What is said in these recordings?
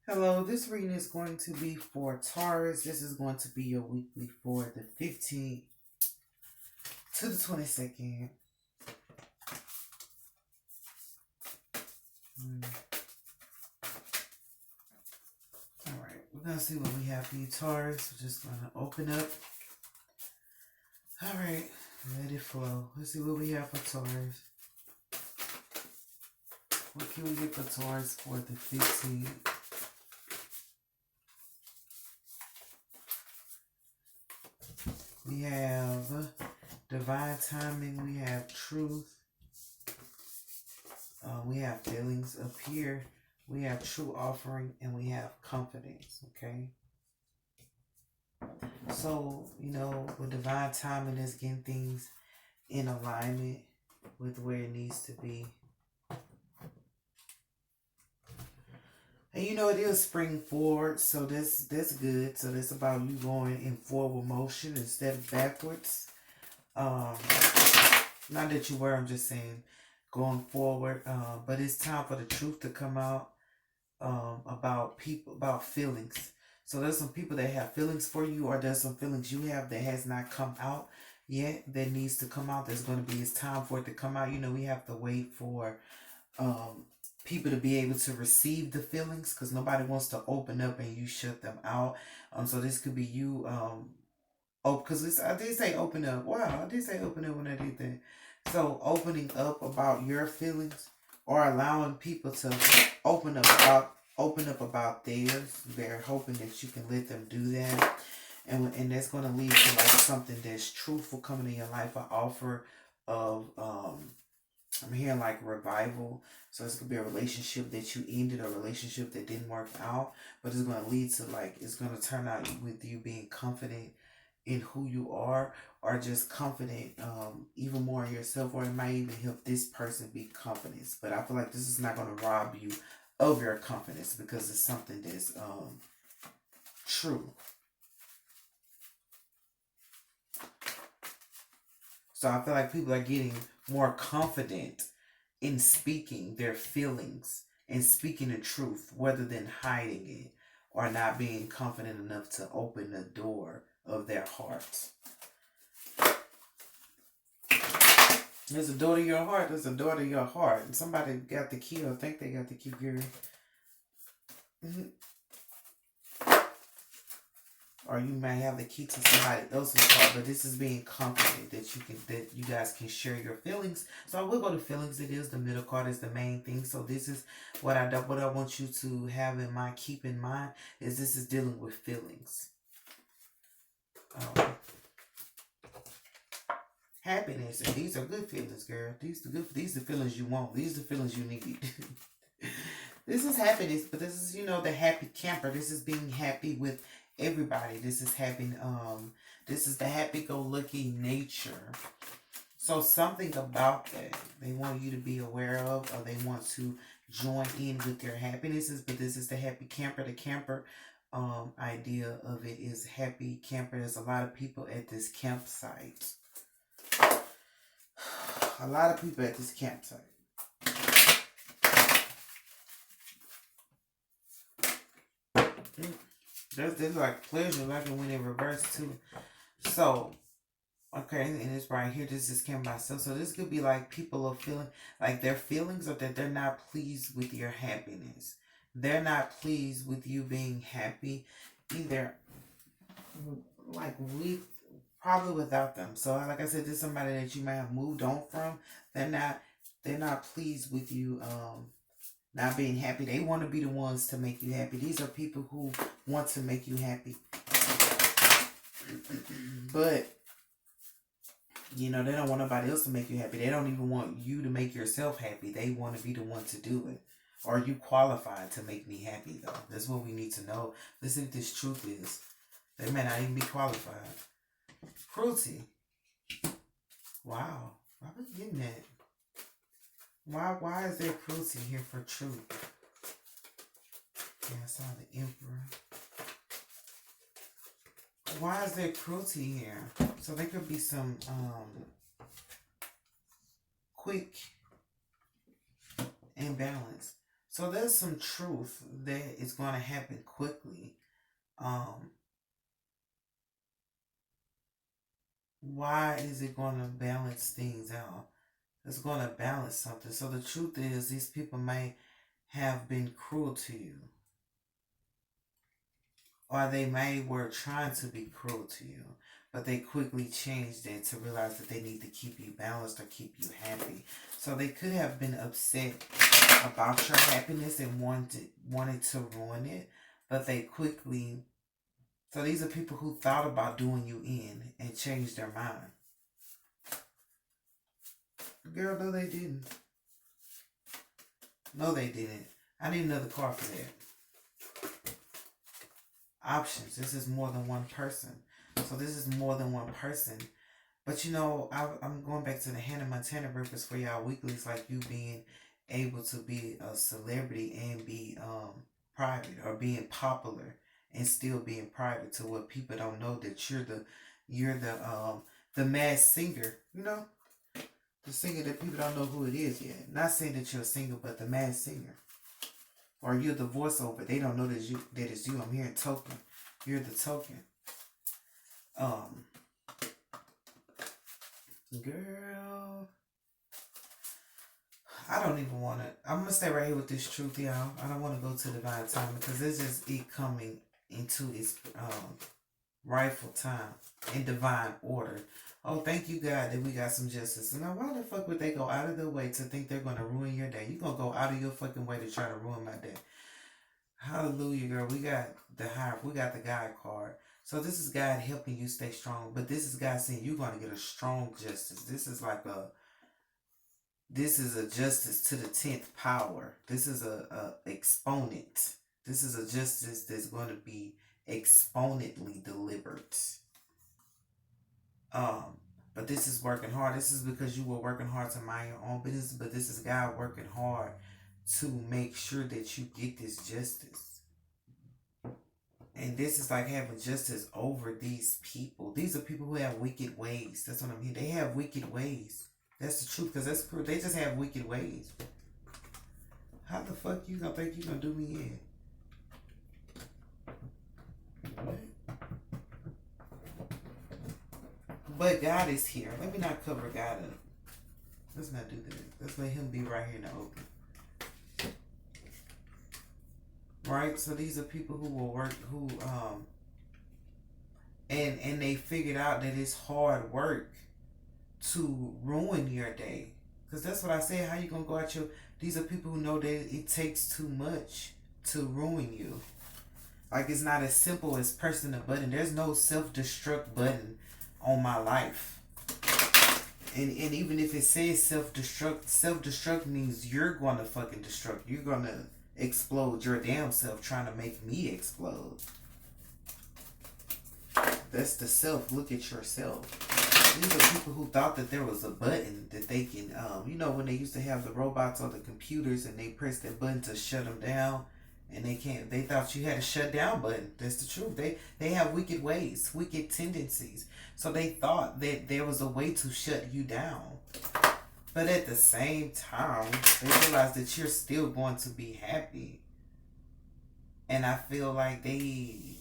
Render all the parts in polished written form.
Hello, this reading is going to be for Taurus. This is going to be your weekly for the 15th to the 22nd. Alright, we're going to see what we have for you, Taurus. We're just going to open up. Alright, let it flow. Let's see what we have for Taurus. What can we get for Taurus for the 15th? We have divine timing. We have truth. We have feelings up here. We have true offering, and we have confidence. Okay. So, with divine timing is getting things in alignment with where it needs to be. And it is spring forward, so that's good. So that's about you going in forward motion instead of backwards. Not that you were, I'm just saying going forward. But it's time for the truth to come out about people, about feelings. So there's some people that have feelings for you, or there's some feelings you have that has not come out yet that needs to come out. There's going to be, it's time for it to come out. We have to wait for people to be able to receive the feelings, because nobody wants to open up and you shut them out. So this could be you. Because I did say open up. Wow, I did say open up when I did that. So opening up about your feelings, or allowing people to open up about theirs. They're hoping that you can let them do that, and that's going to lead to like something that's truthful coming in your life. An offer of I'm hearing like revival. So it's gonna be a relationship that you ended, a relationship that didn't work out, but it's gonna lead to it's gonna turn out with you being confident in who you are, or just confident even more in yourself, or it might even help this person be confident. But I feel like this is not gonna rob you of your confidence, because it's something that's true. So I feel like people are getting more confident in speaking their feelings and speaking the truth, rather than hiding it or not being confident enough to open the door of their hearts. There's a door to your heart. There's a door to your heart. And somebody got the key, or think they got the key, girl. Or you might have the key to somebody else's heart, but this is being confident that you guys can share your feelings. So I will go to feelings. It is the middle card, is the main thing. So this is what I want you to have in mind, keep in mind, is this is dealing with feelings. Happiness, and these are good feelings, girl. These are the feelings you want. These are the feelings you need. This is happiness, but this is the happy camper. This is being happy with everybody. This is having this is the happy-go-lucky nature. So something about that they want you to be aware of, or they want to join in with their happinesses. But this is the happy camper. The camper idea of it is happy camper. There's a lot of people at this campsite. A lot of people at this campsite. There's like pleasure, like when it reverse too. So, okay, and it's right here. This just came by itself. So this could be like people are feeling like their feelings are that they're not pleased with your happiness. They're not pleased with you being happy either. Like probably without them. So like I said, this is somebody that you might have moved on from. They're not pleased with you not being happy. They want to be the ones to make you happy. These are people who want to make you happy. But, they don't want nobody else to make you happy. They don't even want you to make yourself happy. They want to be the one to do it. Are you qualified to make me happy, though? That's what we need to know. Listen, what this truth is. They may not even be qualified. Cruelty. Wow. Why are we getting that? Why is there cruelty here for truth? Yeah, I saw the Emperor. Why is there cruelty here? So there could be some quick imbalance. So there's some truth that is going to happen quickly. Um, why is it going to balance things out? It's going to balance something. So the truth is, these people may have been cruel to you, or they may were trying to be cruel to you, but they quickly changed it to realize that they need to keep you balanced or keep you happy. So they could have been upset about your happiness and wanted to ruin it, but they quickly. So these are people who thought about doing you in and changed their mind. Girl, no, they didn't. No, they didn't. I need another card for that. Options. This is more than one person. So this is more than one person. But you know, I'm going back to the Hannah Montana purpose for y'all weeklies, like you being able to be a celebrity and be private, or being popular and still being private, to where people don't know that you're the mad singer, you know? The singer that people don't know who it is yet. Not saying that you're a singer, but the mad singer. Or you're the voiceover. They don't know that it's you. I'm hearing token. You're the token. Girl, I don't even want to. I'm gonna stay right here with this truth, y'all. I don't want to go to divine time, because it's just it coming into its rightful time in divine order. Oh, thank you, God, that we got some justice. Now, why the fuck would they go out of their way to think they're gonna ruin your day? You gonna go out of your fucking way to try to ruin my day? Hallelujah, girl. We got the God card. So this is God helping you stay strong. But this is God saying you're going to get a strong justice. This is a justice to the 10th power. This is a exponent. This is a justice that's going to be exponently delivered. But this is working hard. This is because you were working hard to mind your own business. But this is God working hard to make sure that you get this justice. And this is like having justice over these people. These are people who have wicked ways. That's what I'm hearing. They have wicked ways. That's the truth, because that's true. They just have wicked ways. How the fuck you gonna think you gonna do me in? What? But God is here. Let me not cover God up. Let's not do that. Let's let him be right here in the open. Right? So these are people who will work, and they figured out that it's hard work to ruin your day. Because that's what I said. How you gonna go out your... These are people who know that it takes too much to ruin you. Like, it's not as simple as pressing a button. There's no self-destruct button on my life. And even if it says self-destruct means you're gonna fucking destruct. You're gonna explode your damn self trying to make me explode. That's the self. Look at yourself. These are people who thought that there was a button that they can, when they used to have the robots or the computers and they press that button to shut them down, and they can't. They thought you had a shut down button. That's the truth. They have wicked ways, wicked tendencies. So they thought that there was a way to shut you down. But at the same time, they realize that you're still going to be happy. And I feel like they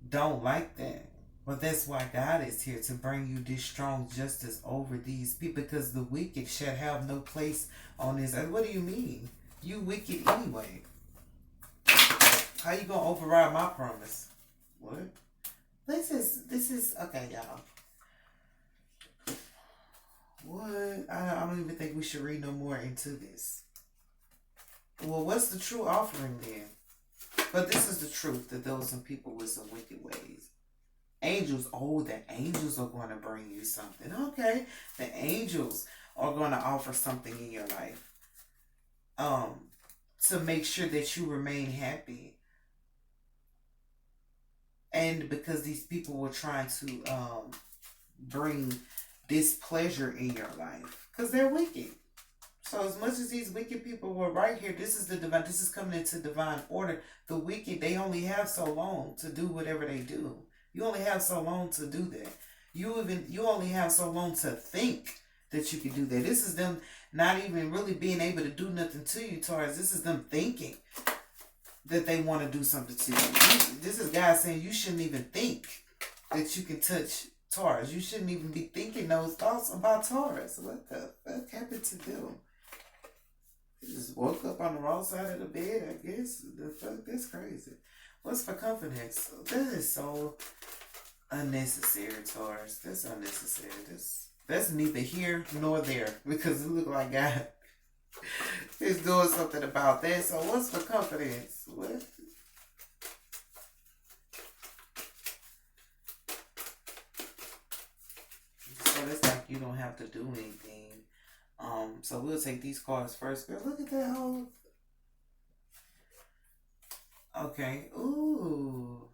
don't like that. But that's why God is here, to bring you this strong justice over these people. Because the wicked shall have no place on this earth. What do you mean? You wicked anyway. How you going to override my promise? What? This is okay, y'all. What? I don't even think we should read no more into this. Well, what's the true offering then? But this is the truth, that there were some people with some wicked ways. Angels, the angels are going to bring you something. Okay, the angels are going to offer something in your life. To make sure that you remain happy. And because these people were trying to bring displeasure in your life, because they're wicked. So as much as these wicked people were right here, this is coming into divine order. The wicked, they only have so long to do whatever they do. You only have so long to do that. You only have so long to think that you can do that. This is them not even really being able to do nothing to you, Taurus. This is them thinking that they want to do something to you. This is God saying you shouldn't even think that you can touch Taurus. You shouldn't even be thinking those thoughts about Taurus. What the fuck happened to them? They just woke up on the wrong side of the bed, I guess. The fuck, that's crazy. What's for confidence? That is so unnecessary, Taurus. That's unnecessary. That's neither here nor there because it look like God is doing something about that. So what's for confidence? What? So it's like you don't have to do anything. So we'll take these cards first. Girl, look at that whole. Okay. Ooh.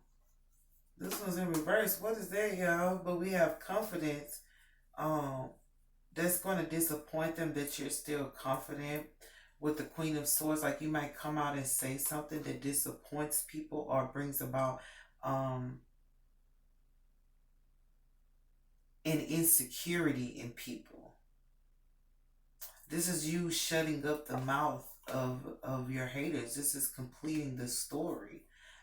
This one's in reverse. What is that, y'all? But we have confidence. That's going to disappoint them that you're still confident with the Queen of Swords. Like you might come out and say something that disappoints people or brings about an insecurity in people. This is you shutting up the mouth of your haters. This is completing the story.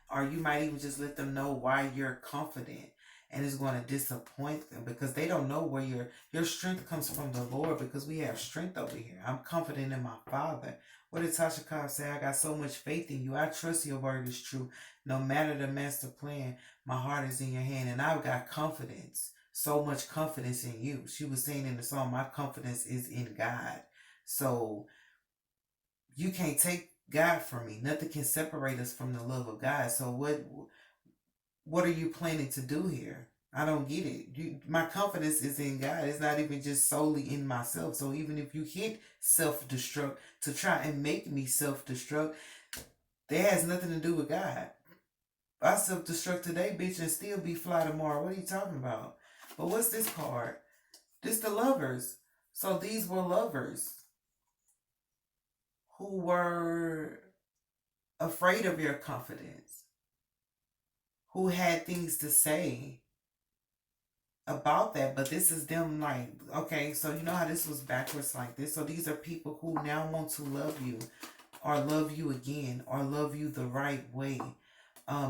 Or you might even just let them know why you're confident. And it's going to disappoint them because they don't know where your strength comes from the Lord, because we have strength over here. I'm confident in my Father. What did Tasha Cobb say? I got so much faith in you. I trust your word is true. No matter the master plan, my heart is in your hand. And I've got confidence. So much confidence in you. She was saying in the song, my confidence is in God. So you can't take God from me. Nothing can separate us from the love of God. So what are you planning to do here? I don't get it. My confidence is in God. It's not even just solely in myself. So even if you hit self-destruct to try and make me self-destruct, that has nothing to do with God. I self-destruct today, bitch, and still be fly tomorrow. What are you talking about? But what's this card? This the lovers. So these were lovers who were afraid of your confidence, who had things to say about that. But this is them like, okay, so you know how this was backwards like this. So these are people who now want to love you or love you again or love you the right way.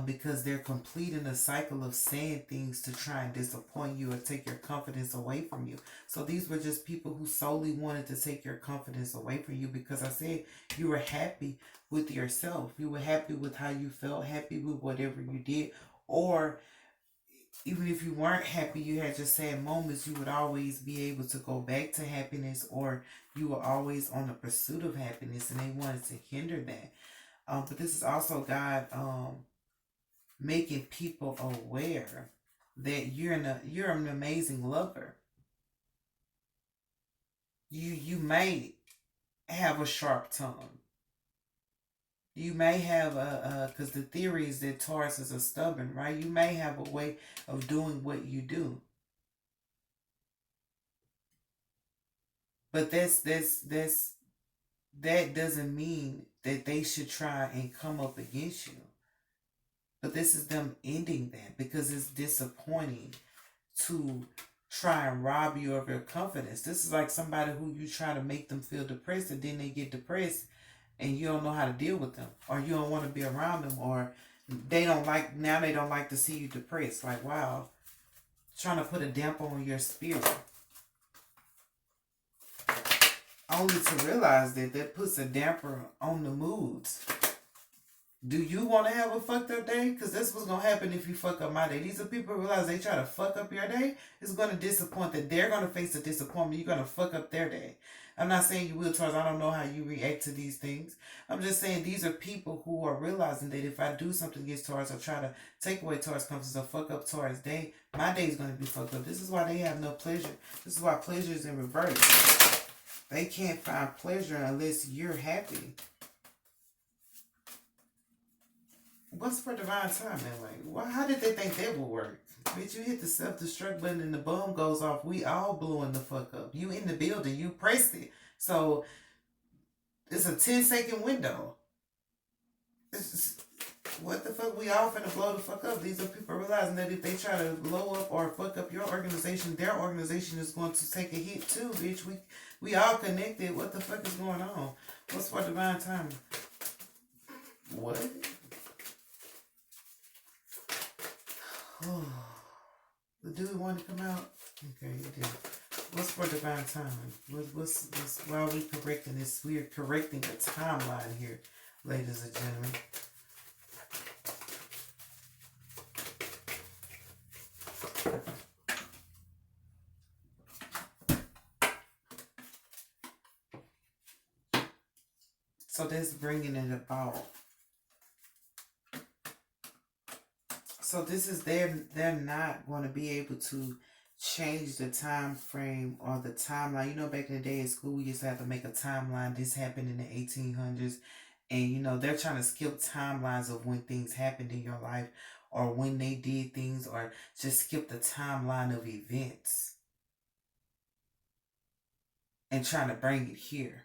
Because they're completing a cycle of saying things to try and disappoint you or take your confidence away from you. So these were just people who solely wanted to take your confidence away from you, because I said you were happy with yourself. You were happy with how you felt, happy with whatever you did. Or even if you weren't happy, you had your sad moments, you would always be able to go back to happiness, or you were always on the pursuit of happiness, and they wanted to hinder that. But this is also God making people aware that you're an amazing lover. You may have a sharp tongue. You may have because the theory is that Tauruses are stubborn, right? You may have a way of doing what you do, but that doesn't mean that they should try and come up against you. But this is them ending that, because it's disappointing to try and rob you of your confidence. This is like somebody who you try to make them feel depressed, and then they get depressed and you don't know how to deal with them, or you don't want to be around them, or they don't like to see you depressed. Like, wow, trying to put a damper on your spirit. Only to realize that puts a damper on the moods. Do you want to have a fucked up day? Because that's what's going to happen if you fuck up my day. These are people who realize they try to fuck up your day. It's going to disappoint that they're going to face a disappointment. You're going to fuck up their day. I'm not saying you will, Taurus. I don't know how you react to these things. I'm just saying these are people who are realizing that if I do something against Taurus or try to take away Taurus confidence or fuck up Taurus day, my day is going to be fucked up. This is why they have no pleasure. This is why pleasure is in reverse. They can't find pleasure unless you're happy. What's for divine timing? Like, how did they think that would work? Bitch, you hit the self-destruct button and the bomb goes off. We all blowing the fuck up. You in the building. You pressed it. So, it's a 10-second window. What the fuck? motherfucker, we all finna blow the fuck up. These are people realizing that if they try to blow up or fuck up your organization, their organization is going to take a hit too, bitch. We all connected. What the fuck is going on? What's for divine timing? What? Do we want to come out? Okay, you did. What's for divine timing? What's why are we correcting this? We are correcting the timeline here, ladies and gentlemen. So that's bringing it about. So this is they're not going to be able to change the time frame or the timeline. You know, back in the day at school, we used to have to make a timeline. This happened in the 1800s. And, you know, they're trying to skip timelines of when things happened in your life or when they did things, or just skip the timeline of events and trying to bring it here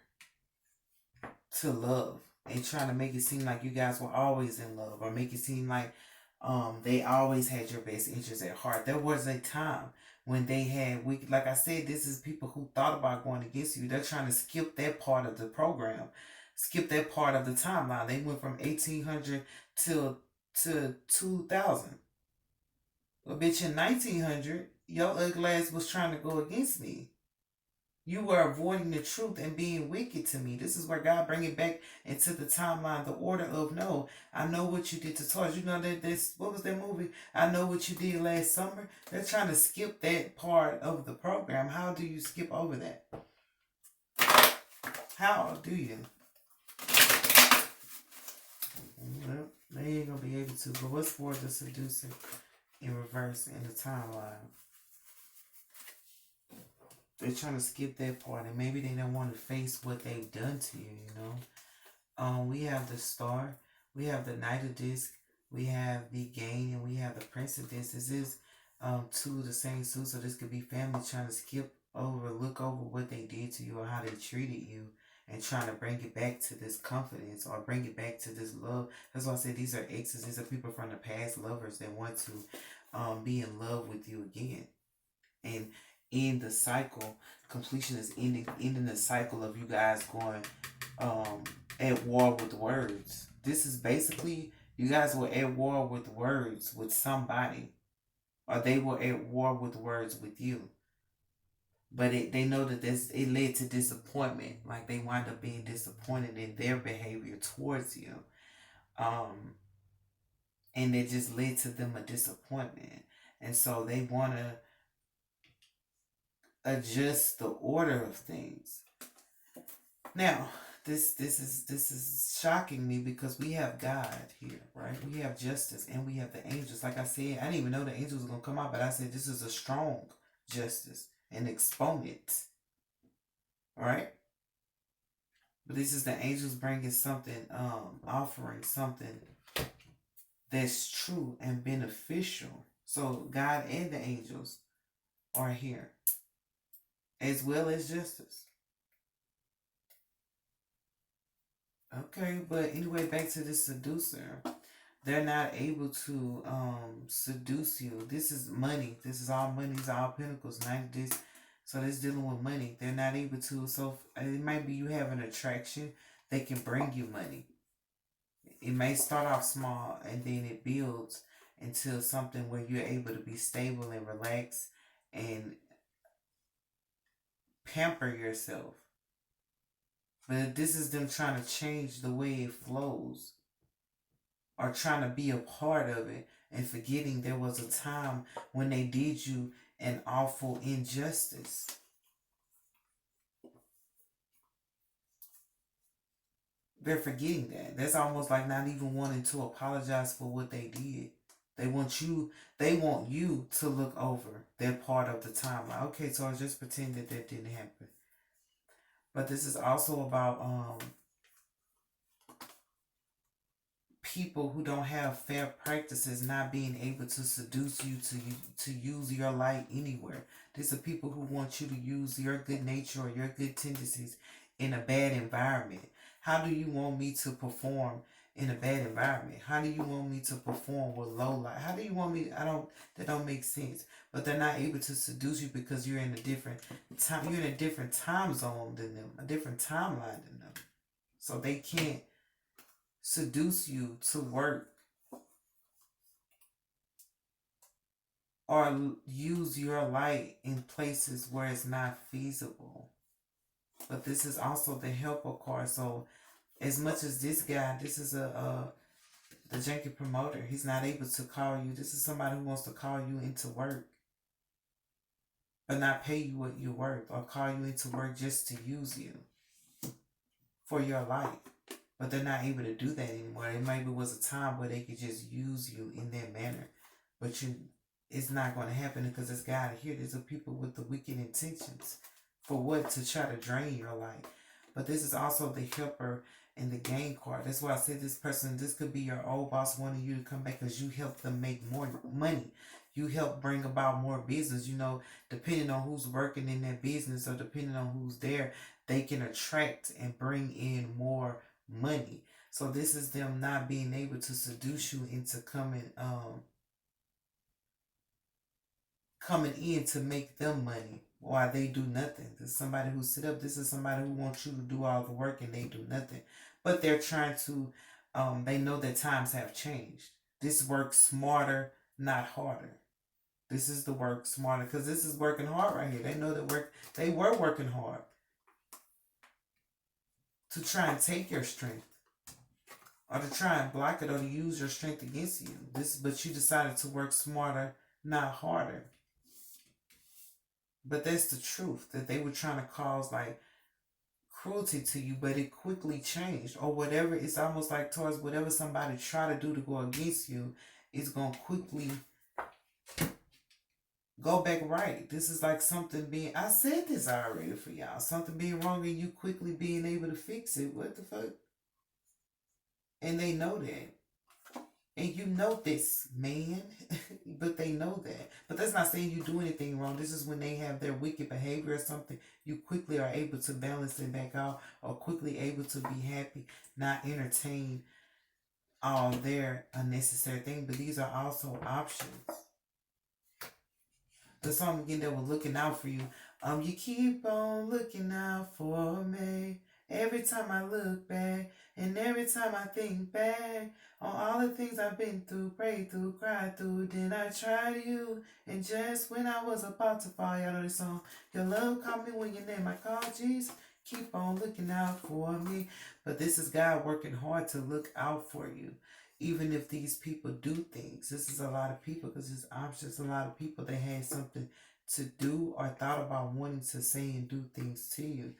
to love and trying to make it seem like you guys were always in love, or make it seem like they always had your best interests at heart. There was a time when they had, like I said, this is people who thought about going against you. They're trying to skip that part of the program, skip that part of the timeline. They went from 1800 to 2000. Well, bitch, in 1900, your ugly ass was trying to go against me. You were avoiding the truth and being wicked to me. This is where God bring it back into the timeline, the order of no. I know what you did to Taurus. You know that this, what was that movie? I know what you did last summer. They're trying to skip that part of the program. How do you skip over that? How do you? Well, they ain't gonna be able to. But what's for the seducer in reverse in the timeline? They're trying to skip that part, and maybe they don't want to face what they've done to you, you know. We have the Star, we have the Knight of Disc, we have the Gain, and we have the Prince of Disc. This is two of the same suit, so this could be family trying to skip over, look over what they did to you or how they treated you, and trying to bring it back to this confidence or bring it back to this love. That's why I said these are exes. These are people from the past, lovers that want to be in love with you again. And end the cycle. Completion is ending the cycle of you guys going at war with words. This is basically, you guys were at war with words with somebody, or they were at war with words with you. But they know that it led to disappointment. Like they wind up being disappointed in their behavior towards you. And it just led to them a disappointment. And so they want to adjust the order of things. Now, this is shocking me because we have God here, right? We have justice and we have the angels. Like I said, I didn't even know the angels were gonna come out, but I said this is a strong justice, an exponent, all right? But this is the angels bringing something, offering something that's true and beneficial. So God and the angels are here, as well as justice. Okay, but anyway, back to the seducer. They're not able to seduce you. This is money. This is all money. These are all pentacles. So this dealing with money. They're not able to. So it might be you have an attraction that can bring you money. It may start off small and then it builds until something where you're able to be stable and relax and pamper yourself. But this is them trying to change the way it flows, or trying to be a part of it and forgetting there was a time when they did you an awful injustice. They're forgetting that. That's almost like not even wanting to apologize for what they did. They want you to look over that part of the timeline. Okay, so I just pretend that didn't happen. But this is also about people who don't have fair practices not being able to seduce you to use your light anywhere. These are people who want you to use your good nature or your good tendencies in a bad environment. How do you want me to perform in a bad environment? How do you want me to perform with low light? How do you want me? That don't make sense. But they're not able to seduce you because you're in a different time. You're in a different time zone than them, a different timeline than them. So they can't seduce you to work or use your light in places where it's not feasible. But this is also the helper card. So as much as this guy, this is the janky promoter, he's not able to call you. This is somebody who wants to call you into work, but not pay you what you're worth, or call you into work just to use you for your life. But they're not able to do that anymore. It maybe was a time where they could just use you in that manner, but it's not going to happen because this guy here, there's a people with the wicked intentions for what? To try to drain your life. But this is also the helper and the gain card. That's why I said this could be your old boss wanting you to come back because you help them make more money. You help bring about more business. You know, depending on who's working in that business or depending on who's there, they can attract and bring in more money. So this is them not being able to seduce you into coming in to make them money while they do nothing. This is somebody who sit up. This is somebody who wants you to do all the work and they do nothing. But they're trying to, they know that times have changed. This works smarter, not harder. This is the work smarter because this is working hard right here. They know that they were working hard to try and take your strength or to try and block it or to use your strength against you. But you decided to work smarter, not harder. But that's the truth, that they were trying to cause like cruelty to you, but it quickly changed. Or whatever, it's almost like towards whatever somebody try to do to go against you, it's going to quickly go back right. This is like something being, I said this already for y'all, something being wrong and you quickly being able to fix it. What the fuck? And they know that. And you know this, man. But they know that. But that's not saying you do anything wrong. This is when they have their wicked behavior or something. You quickly are able to balance it back out or quickly able to be happy, not entertain all their unnecessary things. But these are also options. The song again that was looking out for you. You keep on looking out for me. Every time I look back and every time I think back on all the things I've been through, prayed through, cried through, then I tried you. And just when I was about to fall, y'all know this song. Your love called me when your name I called Jesus. Keep on looking out for me. But this is God working hard to look out for you. Even if these people do things. This is a lot of people because it's options. A lot of people that had something to do or thought about wanting to say and do things to you.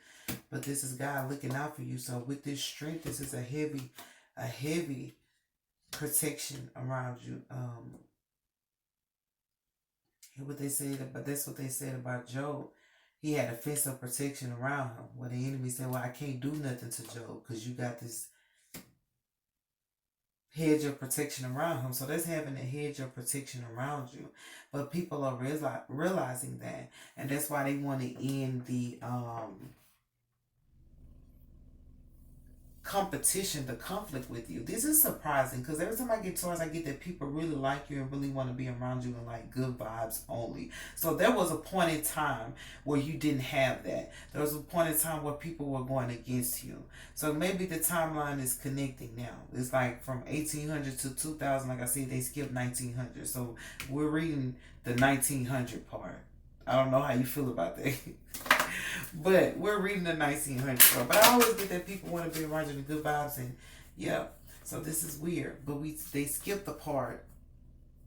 But this is God looking out for you. So with this strength, this is a heavy protection around you. What they said, but that's what they said about Job. He had a fence of protection around him. Where the enemy said, well, I can't do nothing to Job because you got this hedge of protection around him. So that's having a hedge of protection around you. But people are realizing that. And that's why they want to end the competition, the conflict with you. This is surprising because every time I get Taurus, I get that people really like you and really want to be around you and like good vibes only. So there was a point in time where you didn't have that. There was a point in time where people were going against you. So maybe the timeline is connecting now. It's like from 1800 to 2000. Like I said, they skipped 1900. So we're reading the 1900 part. I don't know how you feel about that. But we're reading the 1900s. But I always get that people want to be around you, the good vibes, and yeah. So this is weird. But they skipped the part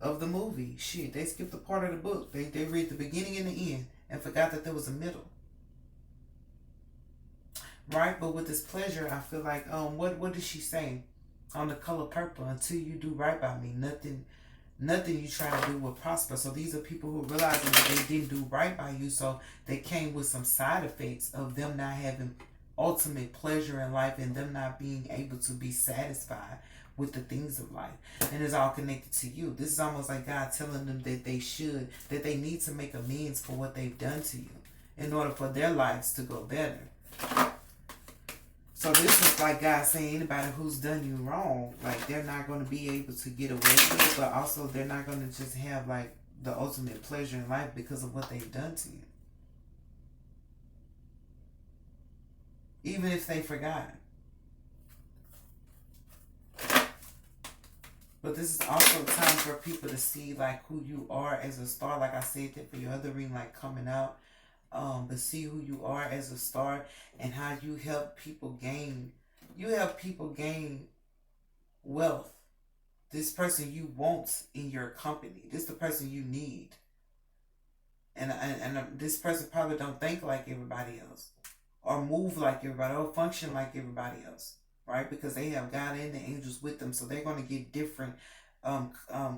of the movie. Shit, they skipped the part of the book. They read the beginning and the end and forgot that there was a middle. Right? But with this pleasure, I feel like what did she say on the color purple? Until you do right by me, nothing you try to do will prosper. So these are people who are realizing that they didn't do right by you. So they came with some side effects of them not having ultimate pleasure in life and them not being able to be satisfied with the things of life. And it's all connected to you. This is almost like God telling them that they need to make amends for what they've done to you in order for their lives to go better. So this is like God saying anybody who's done you wrong, like they're not going to be able to get away with it, but also they're not going to just have like the ultimate pleasure in life because of what they've done to you. Even if they forgot. But this is also time for people to see like who you are as a star. Like I said that for your other ring, like coming out. But see who you are as a star and how you help people gain. You help people gain wealth. This person you want in your company. This the person you need. And this person probably don't think like everybody else, or move like everybody, or function like everybody else, right? Because they have God and the angels with them, so they're going to get different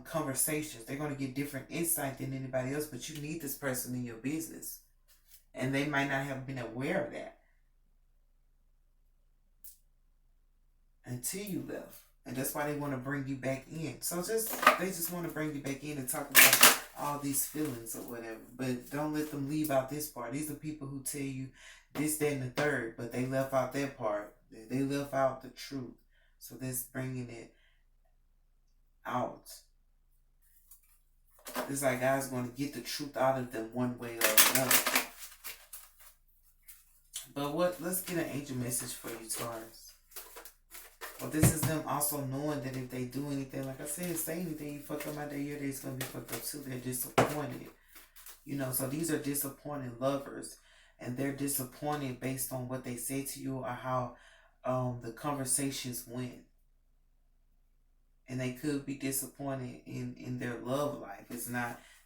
conversations. They're going to get different insight than anybody else. But you need this person in your business, and they might not have been aware of that until you left. And that's why they want to bring you back in. So they just want to bring you back in and talk about all these feelings or whatever. But don't let them leave out this part. These are people who tell you this, that, and the third, but they left out that part. They left out the truth. So that's bringing it out. It's like God's going to get the truth out of them one way or another. But let's get an angel message for you, Taurus. Well, this is them also knowing that if they do anything, like I said, say anything, you fuck up out their year, they're going to be fucked up too. They're disappointed. So these are disappointed lovers. And they're disappointed based on what they say to you or how the conversations went. And they could be disappointed in their love life.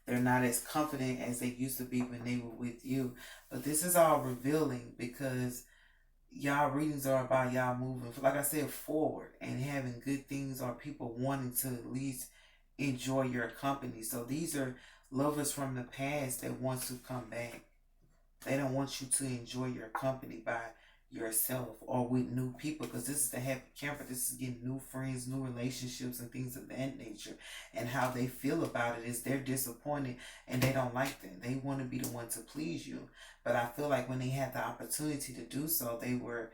They're not as confident as they used to be when they were with you. But this is all revealing because y'all readings are about y'all moving, like I said, forward and having good things, or people wanting to at least enjoy your company. So these are lovers from the past that want to come back. They don't want you to enjoy your company by yourself or with new people, because this is the happy camper. This is getting new friends, new relationships, and things of that nature. And how they feel about it is they're disappointed and they don't like them. They want to be the one to please you. But I feel like when they had the opportunity to do so, they were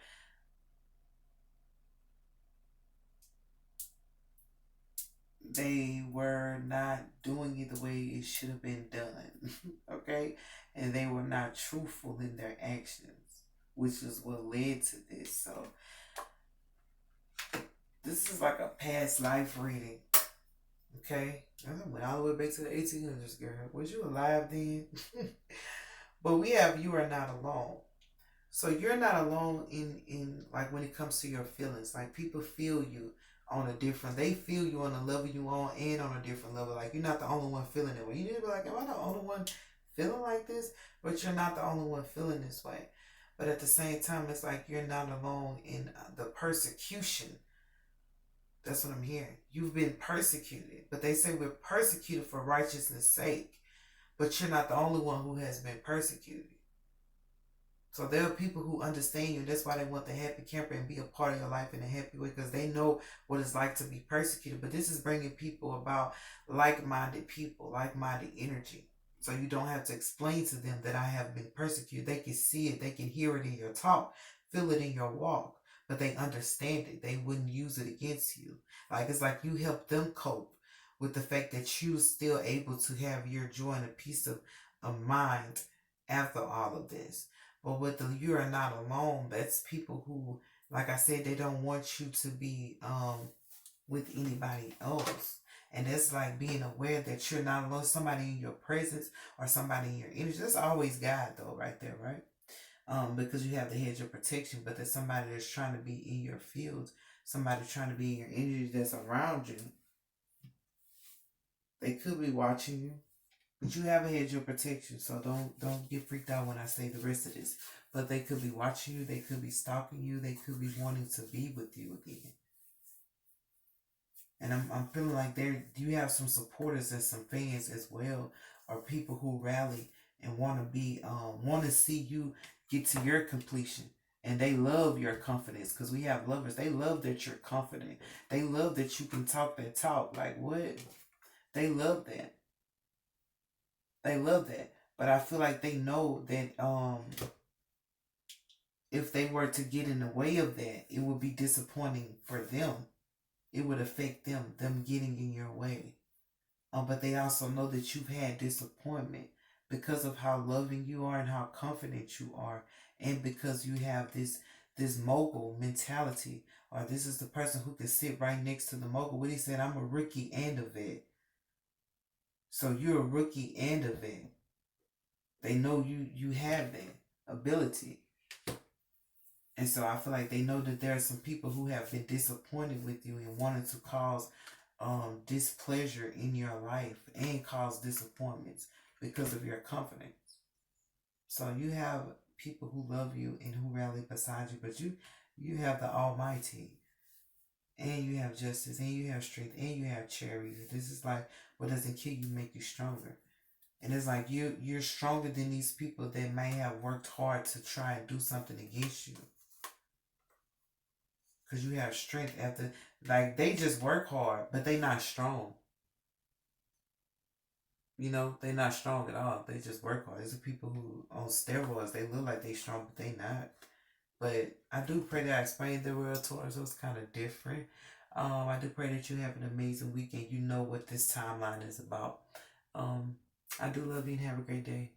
not doing it the way it should have been done. Okay? And they were not truthful in their actions, which is what led to this. So this is like a past life reading. Okay? I went all the way back to the 1800s, girl. Was you alive then? But we have you are not alone. So you're not alone in like when it comes to your feelings. Like people feel you on a different, they feel you on the level you on and on a different level. Like you're not the only one feeling it. You need to be like, am I the only one feeling like this? But you're not the only one feeling this way. But at the same time, it's like you're not alone in the persecution. That's what I'm hearing. You've been persecuted. But they say we're persecuted for righteousness' sake. But you're not the only one who has been persecuted. So there are people who understand you, and that's why they want the happy camper and be a part of your life in a happy way, because they know what it's like to be persecuted. But this is bringing people about like-minded people, like-minded energy. So you don't have to explain to them that I have been persecuted. They can see it. They can hear it in your talk, feel it in your walk, but they understand it. They wouldn't use it against you. Like it's like you help them cope with the fact that you're still able to have your joy and a peace of mind after all of this. But with the you are not alone, that's people who, like I said, they don't want you to be with anybody else. And that's like being aware that you're not alone. Somebody in your presence or somebody in your energy. That's always God though, right there, right? Because you have the hedge of protection, but there's somebody that's trying to be in your field, somebody trying to be in your energy that's around you. They could be watching you. But you have a hedge of protection, so don't get freaked out when I say the rest of this. But they could be watching you, they could be stalking you, they could be wanting to be with you again. And I'm feeling like you have some supporters and some fans as well, or people who rally and want to see you get to your completion. And they love your confidence, because we have lovers. They love that you're confident. They love that you can talk that talk. Like what? They love that. They love that. But I feel like they know that if they were to get in the way of that, it would be disappointing for them. It would affect them getting in your way. But they also know that you've had disappointment because of how loving you are and how confident you are, and because you have this mogul mentality, or this is the person who can sit right next to the mogul. What he said, I'm a rookie and a vet. So you're a rookie and a vet. They know you have that ability. And so I feel like they know that there are some people who have been disappointed with you and wanted to cause displeasure in your life and cause disappointments because of your confidence. So you have people who love you and who rally beside you, but you have the Almighty, and you have justice, and you have strength, and you have charity. This is like what doesn't kill you make you stronger. And it's like you're stronger than these people that may have worked hard to try and do something against you. Because you have strength after, like, they just work hard, but they not strong. You know, they not strong at all. They just work hard. These are people who on steroids. They look like they strong, but they not. But I do pray that I explained the real Taurus. So it's kind of different. I do pray that you have an amazing weekend. You know what this timeline is about. I do love you and have a great day.